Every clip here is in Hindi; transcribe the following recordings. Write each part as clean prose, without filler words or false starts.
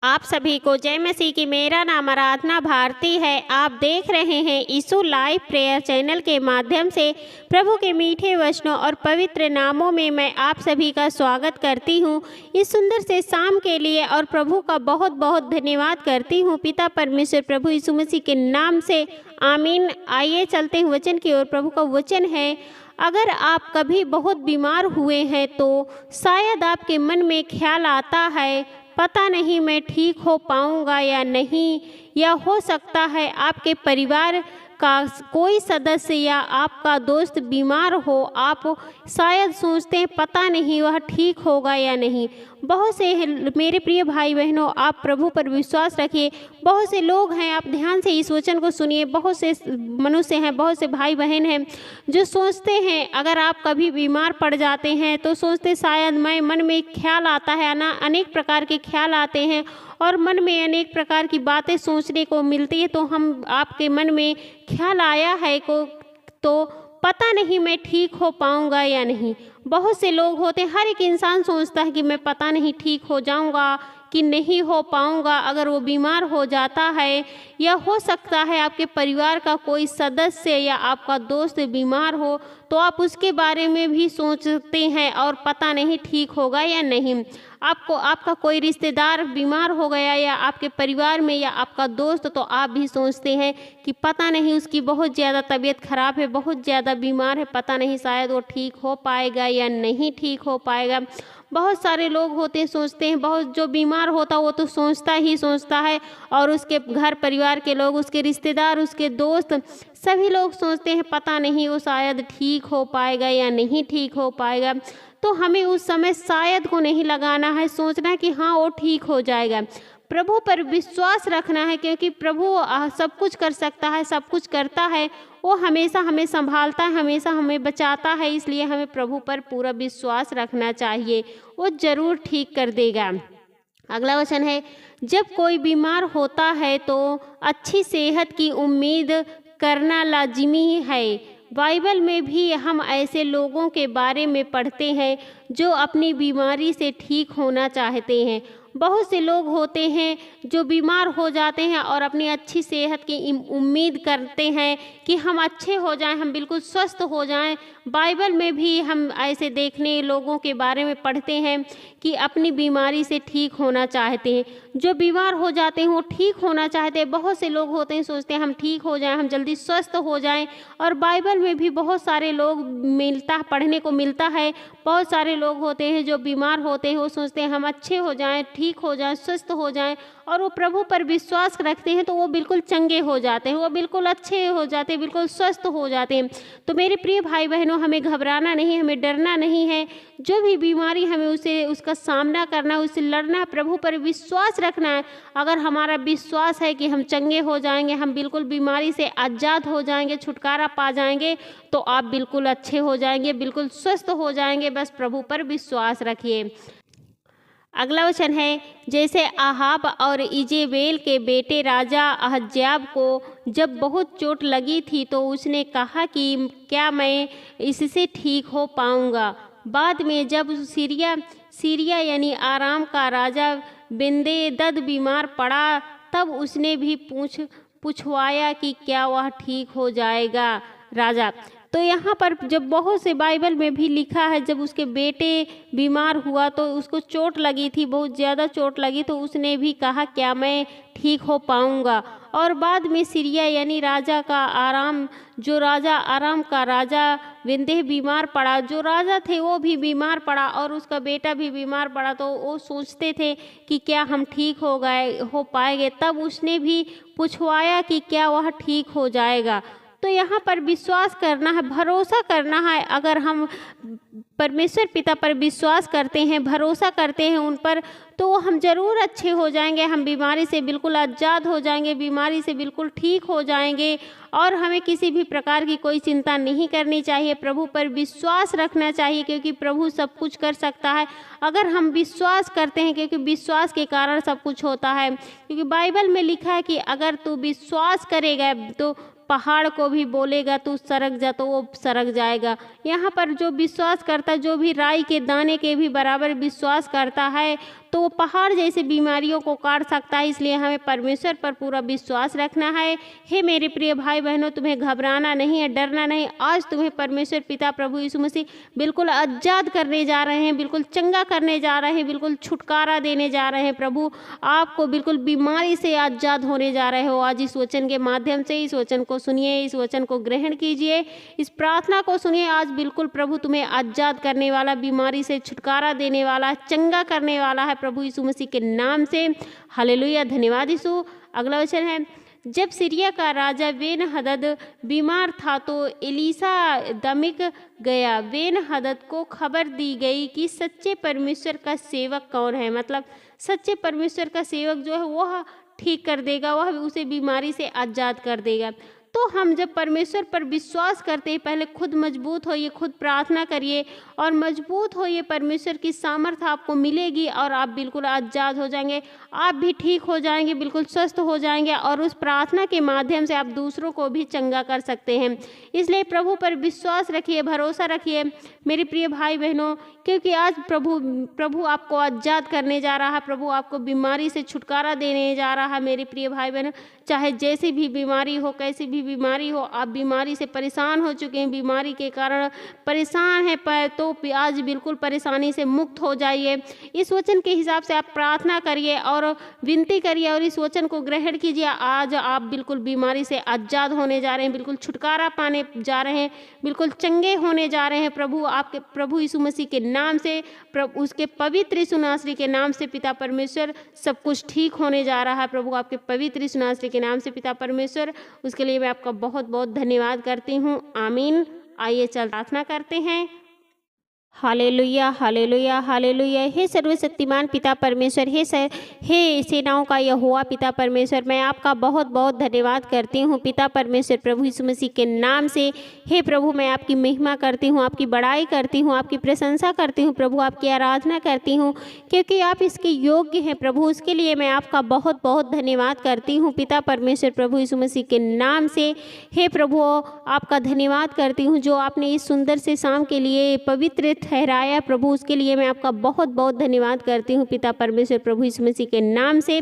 आप सभी को जय मसीह की। मेरा नाम आराधना भारती है। आप देख रहे हैं यीशु लाइव प्रेयर चैनल के माध्यम से। प्रभु के मीठे वचनों और पवित्र नामों में मैं आप सभी का स्वागत करती हूं। इस सुंदर से शाम के लिए और प्रभु का बहुत बहुत धन्यवाद करती हूं। पिता परमेश्वर प्रभु यीशु मसीह के नाम से आमीन। आइए चलते हैं वचन की ओर। प्रभु का वचन है, अगर आप कभी बहुत बीमार हुए हैं तो शायद आपके मन में ख्याल आता है, पता नहीं मैं ठीक हो पाऊंगा या नहीं। या हो सकता है आपके परिवार का कोई सदस्य या आपका दोस्त बीमार हो। आप शायद सोचते हैं पता नहीं वह ठीक होगा या नहीं। बहुत से मेरे प्रिय भाई बहनों, आप प्रभु पर विश्वास रखिए। बहुत से लोग हैं, आप ध्यान से इस वचन को सुनिए। बहुत से मनुष्य हैं, बहुत से भाई बहन हैं जो सोचते हैं अगर आप कभी बीमार पड़ जाते हैं तो सोचते शायद मैं, मन में ख्याल आता है ना, अनेक प्रकार के ख्याल आते हैं और मन में अनेक प्रकार की बातें सोचने को मिलती है। तो हम आपके मन में ख्याल आया है को तो पता नहीं मैं ठीक हो पाऊंगा या नहीं। बहुत से लोग होते हैं, हर एक इंसान सोचता है कि मैं पता नहीं ठीक हो जाऊंगा कि नहीं हो पाऊंगा अगर वो बीमार हो जाता है। या हो सकता है आपके परिवार का कोई सदस्य या आपका दोस्त बीमार हो तो आप उसके बारे में भी सोचते हैं और पता नहीं ठीक होगा या नहीं। आपका कोई रिश्तेदार बीमार हो गया या आपके परिवार में या आपका दोस्त, तो आप भी सोचते हैं कि पता नहीं उसकी बहुत ज़्यादा तबीयत खराब है, बहुत ज़्यादा बीमार है, पता नहीं शायद वो ठीक हो पाएगा या नहीं ठीक हो पाएगा। बहुत सारे लोग होते हैं, सोचते हैं, बहुत जो बीमार होता वो तो सोचता ही सोचता है और उसके घर परिवार के लोग, उसके रिश्तेदार, उसके दोस्त, सभी लोग सोचते हैं पता नहीं वो शायद ठीक हो पाएगा या नहीं ठीक हो पाएगा। तो हमें उस समय शायद को नहीं लगाना है, सोचना है कि हाँ वो ठीक हो जाएगा। प्रभु पर विश्वास रखना है, क्योंकि प्रभु सब कुछ कर सकता है, सब कुछ करता है। वो हमेशा हमें संभालता है, हमेशा हमें बचाता है। इसलिए हमें प्रभु पर पूरा विश्वास रखना चाहिए, वो ज़रूर ठीक कर देगा। अगला वचन है, जब कोई बीमार होता है तो अच्छी सेहत की उम्मीद करना लाजिमी है। बाइबल में भी हम ऐसे लोगों के बारे में पढ़ते हैं जो अपनी बीमारी से ठीक होना चाहते हैं। बहुत से लोग होते हैं जो बीमार हो जाते हैं और अपनी अच्छी सेहत की उम्मीद करते हैं कि हम अच्छे हो जाएं, हम बिल्कुल स्वस्थ हो जाएं। बाइबल में भी हम ऐसे देखने लोगों के बारे में पढ़ते हैं कि अपनी बीमारी से ठीक होना चाहते हैं। जो बीमार हो जाते हैं वो ठीक होना चाहते हैं। बहुत से लोग होते हैं, सोचते हैं हम ठीक हो जाएं, हम जल्दी स्वस्थ हो जाएं। और बाइबल में भी बहुत सारे लोग पढ़ने को मिलता है। बहुत सारे लोग होते हैं जो बीमार होते हैं, वो सोचते हैं हम अच्छे हो जाएं, ठीक हो जाएं, स्वस्थ हो जाएं, और वो प्रभु पर विश्वास रखते हैं तो वो बिल्कुल चंगे हो जाते हैं, वो बिल्कुल अच्छे हो जाते हैं, बिल्कुल स्वस्थ हो जाते हैं। तो मेरे प्रिय भाई बहनों, हमें घबराना नहीं, हमें डरना नहीं है। जो भी बीमारी हमें उसका सामना करना है, उससे लड़ना है, प्रभु पर विश्वास रखना है। अगर हमारा विश्वास है कि हम चंगे हो जाएंगे, हम बिल्कुल बीमारी से आज़ाद हो जाएंगे, छुटकारा पा जाएंगे, तो आप बिल्कुल अच्छे हो जाएंगे, बिल्कुल स्वस्थ हो जाएंगे। बस प्रभु पर विश्वास रखिए। अगला वचन है, जैसे आहाब और इजेबेल के बेटे राजा अहज्याब को जब बहुत चोट लगी थी तो उसने कहा कि क्या मैं इससे ठीक हो पाऊंगा। बाद में जब सीरिया यानी आराम का राजा बेन्हदद बीमार पड़ा, तब उसने भी पूछवाया कि क्या वह ठीक हो जाएगा राजा। तो यहाँ पर जब बहुत से बाइबल में भी लिखा है, जब उसके बेटे बीमार हुआ तो उसको चोट लगी थी, बहुत ज़्यादा चोट लगी, तो उसने भी कहा क्या मैं ठीक हो पाऊंगा। और बाद में सीरिया यानी जो राजा आराम का राजा बेन्हदद बीमार पड़ा, जो राजा थे वो भी बीमार पड़ा और उसका बेटा भी बीमार पड़ा। तो वो सोचते थे कि क्या हम ठीक हो पाएंगे। तब उसने भी पूछवाया कि क्या वह ठीक हो जाएगा। तो यहाँ पर विश्वास करना है, भरोसा करना है। अगर हम परमेश्वर पिता पर विश्वास करते हैं, भरोसा करते हैं उन पर, तो हम ज़रूर अच्छे हो जाएंगे। हम बीमारी से बिल्कुल आज़ाद हो जाएंगे, बीमारी से बिल्कुल ठीक हो जाएंगे। और हमें किसी भी प्रकार की कोई चिंता नहीं करनी चाहिए, प्रभु पर विश्वास रखना चाहिए, क्योंकि प्रभु सब कुछ कर सकता है अगर हम विश्वास करते हैं, क्योंकि विश्वास के कारण सब कुछ होता है। क्योंकि बाइबल में लिखा है कि अगर तू विश्वास करेगा तो पहाड़ को भी बोलेगा तू सरक जा, तो वो सरक जाएगा। यहाँ पर जो विश्वास करता है, जो भी राई के दाने के भी बराबर विश्वास करता है, तो वो पहाड़ जैसे बीमारियों को काट सकता है। इसलिए हमें परमेश्वर पर पूरा विश्वास रखना है। हे मेरे प्रिय भाई बहनों, तुम्हें घबराना नहीं है, डरना नहीं। आज तुम्हें परमेश्वर पिता प्रभु यीशु मसीह बिल्कुल आज़ाद करने जा रहे हैं, बिल्कुल चंगा करने जा रहे हैं, बिल्कुल छुटकारा देने जा रहे हैं। प्रभु आपको बिल्कुल बीमारी से आज़ाद होने जा रहे हो। आज इस वचन के माध्यम से इस वचन को सुनिए, इस वचन को ग्रहण कीजिए, इस प्रार्थना को सुनिए। आज बिल्कुल प्रभु तुम्हें आज़ाद करने वाला, बीमारी से छुटकारा देने वाला, चंगा करने वाला है प्रभु यीशु मसीह के नाम से। हालेलुया, धन्यवाद यीशु। अगला वचन है, जब सीरिया का राजा बेन हदद बीमार था तो एलीशा दमिश्क गया। बेन हदद को खबर दी गई कि सच्चे परमेश्वर का सेवक कौन है, मतलब सच्चे परमेश्वर का सेवक जो है वह ठीक कर देगा, वह उसे बीमारी से आज़ाद कर देगा। तो हम जब परमेश्वर पर विश्वास करते हैं, पहले खुद मजबूत होइए, खुद प्रार्थना करिए और मजबूत होइए। परमेश्वर की सामर्थ्य आपको मिलेगी और आप बिल्कुल आज़ाद हो जाएंगे, आप भी ठीक हो जाएंगे, बिल्कुल स्वस्थ हो जाएंगे और उस प्रार्थना के माध्यम से आप दूसरों को भी चंगा कर सकते हैं। इसलिए प्रभु पर विश्वास रखिए, भरोसा रखिए मेरे प्रिय भाई बहनों, क्योंकि आज प्रभु आपको आज़ाद करने जा रहा है। प्रभु आपको बीमारी से छुटकारा देने जा रहा है। मेरे प्रिय भाई बहनों, चाहे जैसी भी बीमारी हो, कैसी भी बीमारी हो, आप बीमारी से परेशान हो चुके हैं, बीमारी के कारण परेशान हैं, तो आज बिल्कुल परेशानी से मुक्त हो जाइए। इस वचन के हिसाब से आप प्रार्थना करिए और विनती करिए और इस वचन को ग्रहण कीजिए। आज आप बिल्कुल बीमारी से आज़ाद होने जा रहे हैं, बिल्कुल छुटकारा पाने जा रहे हैं, बिल्कुल चंगे होने जा रहे हैं। प्रभु यीशु मसीह के नाम से, उसके पवित्र यीशु नासरी के नाम से पिता परमेश्वर सब कुछ ठीक होने जा रहा है। प्रभु आपके पवित्र यीशु नासरी के नाम से पिता परमेश्वर, उसके लिए मैं आपका बहुत बहुत धन्यवाद करती हूँ। आमीन। आइए चल प्रार्थना करते हैं। Hallelujah, hallelujah, hallelujah. हे सर्वशक्तिमान पिता परमेश्वर, हे सेनाओं का यहोवा पिता परमेश्वर, मैं आपका बहुत बहुत धन्यवाद करती हूँ पिता परमेश्वर प्रभु यीशु मसीह के नाम से। हे प्रभु, मैं आपकी महिमा करती हूँ, आपकी बड़ाई करती हूँ, आपकी प्रशंसा करती हूँ प्रभु, आपकी आराधना करती हूँ, क्योंकि आप इसके योग्य हैं प्रभु। उसके लिए मैं आपका बहुत बहुत धन्यवाद करती हूँ पिता परमेश्वर प्रभु यीशु मसीह के नाम से। हे प्रभु, आपका धन्यवाद करती हूँ जो आपने इस सुंदर से शाम के लिए पवित्र ठहराया प्रभु, उसके लिए मैं आपका बहुत बहुत धन्यवाद करती हूँ पिता परमेश्वर प्रभु यीशु मसीह के नाम से।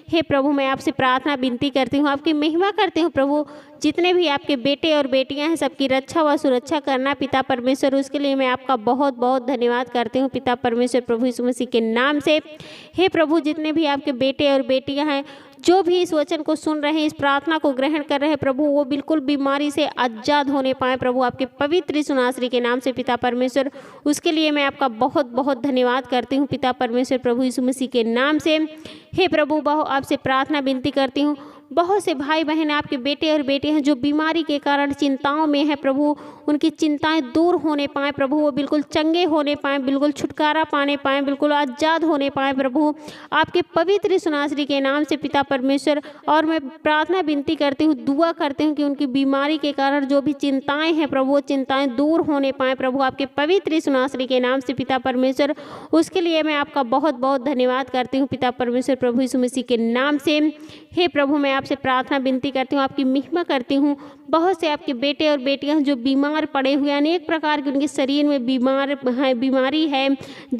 हे प्रभु, मैं आपसे प्रार्थना विनती करती हूँ, आपकी महिमा करती हूँ प्रभु। जितने भी आपके बेटे और बेटियां हैं, सबकी रक्षा व सुरक्षा करना पिता परमेश्वर, उसके लिए मैं आपका बहुत बहुत धन्यवाद करती हूँ पिता परमेश्वर प्रभु यीशु मसीह के नाम से। हे प्रभु, जितने भी आपके बेटे और बेटियां हैं, जो भी इस वचन को सुन रहे हैं, इस प्रार्थना को ग्रहण कर रहे हैं प्रभु, वो बिल्कुल बीमारी से आज़ाद होने पाए प्रभु, आपके पवित्र यीशु नासरी के नाम से पिता परमेश्वर। उसके लिए मैं आपका बहुत बहुत धन्यवाद करती हूँ पिता परमेश्वर प्रभु यीशु मसीह के नाम से। हे प्रभु, आपसे प्रार्थना विनती करती हूँ, बहुत से भाई बहन आपके बेटे और बेटे हैं जो बीमारी के कारण चिंताओं में है प्रभु, उनकी चिंताएं दूर होने पाए प्रभु, वो बिल्कुल चंगे होने पाए, बिल्कुल छुटकारा पाने पाए, बिल्कुल आज़ाद होने पाए प्रभु, आपके पवित्र यीशु नासरी के नाम से पिता परमेश्वर। और मैं प्रार्थना विनती करती हूँ, दुआ करती हूँ कि उनकी बीमारी के कारण जो भी चिंताएं हैं प्रभु, वो चिंताएं दूर होने पाए प्रभु, आपके पवित्र यीशु नासरी के नाम से पिता परमेश्वर। उसके लिए मैं आपका बहुत बहुत धन्यवाद करती हूँ पिता परमेश्वर प्रभु यीशु मसीह के नाम से। हे प्रभु, मैं आपसे प्रार्थना विनती करती हूँ, आपकी महिमा करती हूँ। बहुत से आपके बेटे और बेटियां जो बीमार पड़े हुए, अनेक प्रकार के उनके शरीर में बीमारी है,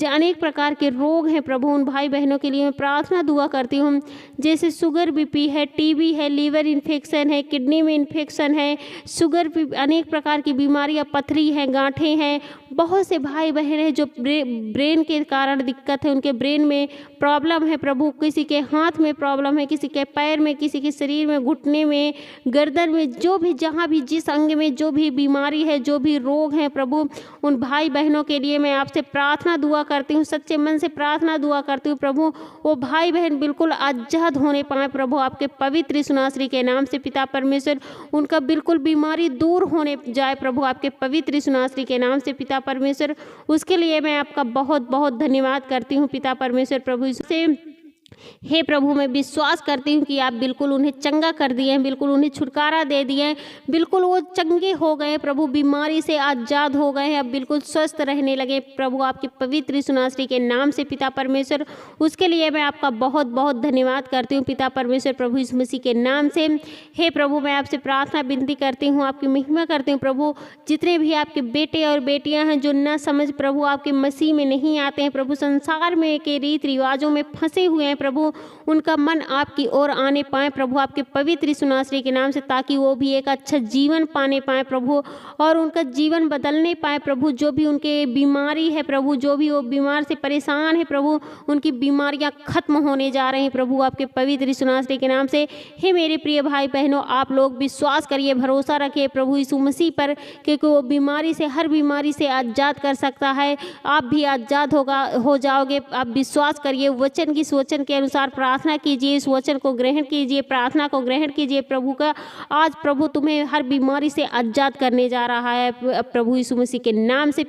अनेक प्रकार के रोग हैं प्रभु, उन भाई बहनों के लिए मैं प्रार्थना दुआ करती हूँ। जैसे शुगर बीपी है, टीबी है, लीवर इन्फेक्शन है, किडनी में इन्फेक्शन है, शुगर, अनेक प्रकार की बीमारियाँ, पथरी है, गांठें हैं। बहुत से भाई बहन हैं जो ब्रेन के कारण दिक्कत है, उनके ब्रेन में प्रॉब्लम है प्रभु, किसी के हाथ में प्रॉब्लम है, किसी के पैर में, किसी के शरीर में, घुटने में, गर्दन में, जो भी जहाँ भी जिस अंग में जो भी बीमारी है, जो भी रोग है प्रभु, उन भाई बहनों के लिए मैं आपसे प्रार्थना दुआ करती हूँ, सच्चे मन से प्रार्थना दुआ करती हूँ प्रभु। वो भाई बहन बिल्कुल आज़ाद होने पाए प्रभु, आपके पवित्र यीशु नासरी के नाम से पिता परमेश्वर। उनका बिल्कुल बीमारी दूर होने जाए प्रभु, आपके पवित्र यीशु नासरी के नाम से पिता परमेश्वर। उसके लिए मैं आपका बहुत बहुत धन्यवाद करती हूँ पिता परमेश्वर प्रभु से। हे प्रभु, मैं विश्वास करती हूँ कि आप बिल्कुल उन्हें चंगा कर दिए हैं, बिल्कुल उन्हें छुटकारा दे दिए हैं, बिल्कुल वो चंगे हो गए प्रभु, बीमारी से आज़ाद हो गए हैं, अब बिल्कुल स्वस्थ रहने लगे प्रभु, आपके पवित्र यीशु नासरी के नाम से पिता परमेश्वर। उसके लिए मैं आपका बहुत बहुत धन्यवाद करती हूँ पिता परमेश्वर, प्रभु यीशु मसीह के नाम से। हे प्रभु, मैं आपसे प्रार्थना विनती करती हूँ, आपकी महिमा करती हूँ प्रभु, जितने भी आपके बेटे और बेटियाँ हैं जो न समझ प्रभु आपके मसीह में नहीं आते हैं प्रभु, संसार में के रीति रिवाजों में फंसे हुए हैं प्रभु, उनका मन आपकी ओर आने पाए प्रभु, आपके पवित्र यीशु नासरी के नाम से, ताकि वो भी एक अच्छा जीवन पाने पाए प्रभु, और उनका जीवन बदलने पाए प्रभु। जो भी उनके बीमारी है प्रभु, जो भी वो बीमार से परेशान है प्रभु, उनकी बीमारियां खत्म होने जा रही हैं प्रभु, आपके पवित्र यीशु नासरी के नाम से। हे मेरे प्रिय भाई बहनों, आप लोग विश्वास करिए, भरोसा रखिए प्रभु यीशु मसीह पर, क्योंकि वो बीमारी से, हर बीमारी से आज़ाद कर सकता है। आप भी आज़ाद हो जाओगे। आप विश्वास करिए, वचन की, इस वचन के अनुसार प्रार्थना कीजिए, इस वचन को ग्रहण कीजिए, प्रार्थना को ग्रहण कीजिए प्रभु का। आज प्रभु तुम्हें हर बीमारी से आज़ाद करने जा रहा है प्रभु यीशु मसीह के नाम से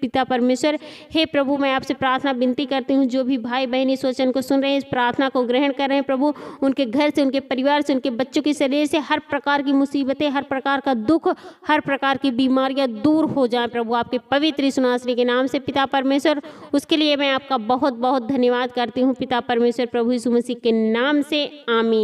पिता परमेश्वर। हे प्रभु, मैं आपसे प्रार्थना विनती करती हूँ, जो भी भाई बहन इस वचन को सुन रहे हैं, इस प्रार्थना को ग्रहण कर रहे हैं प्रभु, उनके घर से, उनके परिवार से, उनके बच्चों के शरीर से हर प्रकार की मुसीबतें, हर प्रकार का दुख, हर प्रकार की बीमारियां दूर हो जाएं प्रभु, आपके पवित्र यीशु नासरी के नाम से पिता परमेश्वर। उसके लिए मैं आपका बहुत बहुत धन्यवाद करती हूँ पिता परमेश्वर, प्रभु यीशु मसीह के नाम से, आमीन।